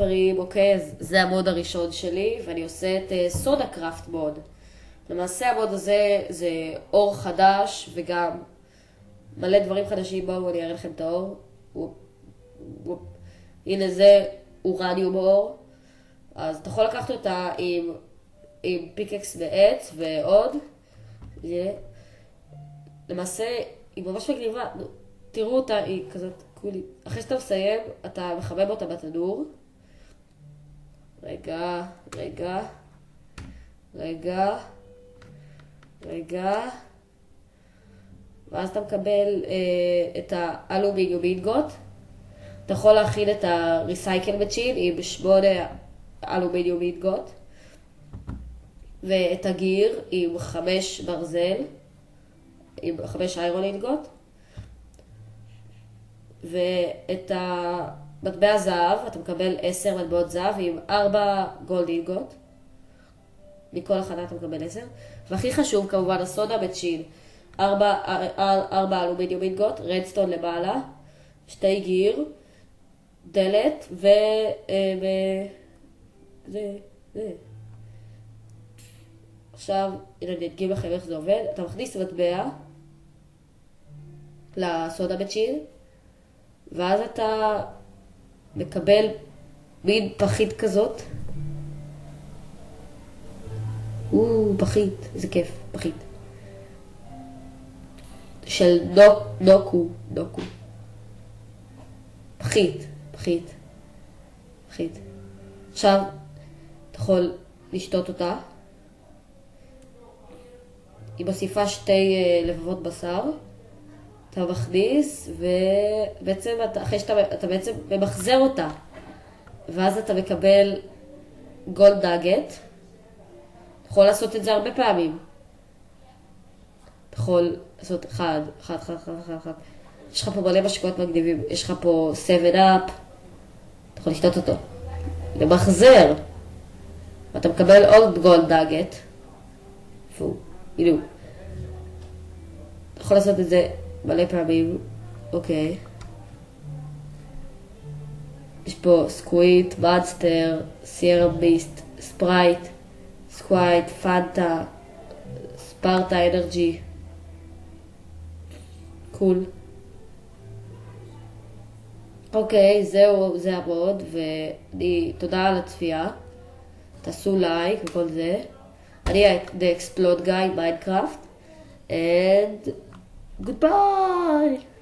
חברים, אוקיי, אז זה המוד הראשון שלי, ואני עושה את סודה קראפט מוד. למעשה המוד הזה זה אור חדש, וגם מלא דברים חדשים. בואו אני אראה לכם את האור. הנה זה אורניום אור. אז אתה יכול לקחת אותה עם פיקקס מעץ ועוד. למעשה היא ממש מגניבה. תראו אותה, היא כזאת קולי. אחרי שאתה מסיים, אתה מחמם אותה בתנור. רגע. ואז אתה מקבל את האלומיניום אינגוט. אתה יכול להכין את הריסייקל מצ'ין עם 8 אלומיניום אינגוט. ואת הגיר עם 5 ברזל. עם 5 איירון אינגוט. ואת המטבע זהב, אתה מקבל 10 מטבעות זהב עם 4 גולד אינגוט. מכל הכנה אתה מקבל 10. והכי חשוב כמובן הסודה מצ'ין. 4 אלומיניום אינגוט, רדסטון למעלה, 2 גיר, דלת זה. עכשיו, הנה אני אדגים לכם איך זה עובד. אתה מכניס מטבע לסודה מצ'ין, ואז אתה מקבל מין פחית כזאת. פחית, איזה כיף, פחית. של נוקו. פחית. עכשיו, אתה יכול לשתות אותה. היא מוסיפה 2 לבבות בשר. אתה מכניס, ובעצם אחרי שאתה בעצם ממחזר אותה. ואז אתה מקבל גולד נאגט. אתה יכול לעשות את זה הרבה פעמים. אתה יכול לעשות אחד. יש לך פה מלא משקות מגניבים. יש לך פה 7-up. אתה יכול לשתות אותו. למחזר. ואתה מקבל עוד גולד נאגט. הנה. אתה יכול לעשות את זה מלא פעמים. אוקיי. יש פה סקוויט, מאנסטר, סיירה ביסט, ספרייט, סקווייט, פנטה, ספרטה אנרג'י. קול. אוקיי, זהו, זה המוד, תודה על הצפייה. תעשו לייק וכל זה. אני The Explode Guy Minecraft, and goodbye!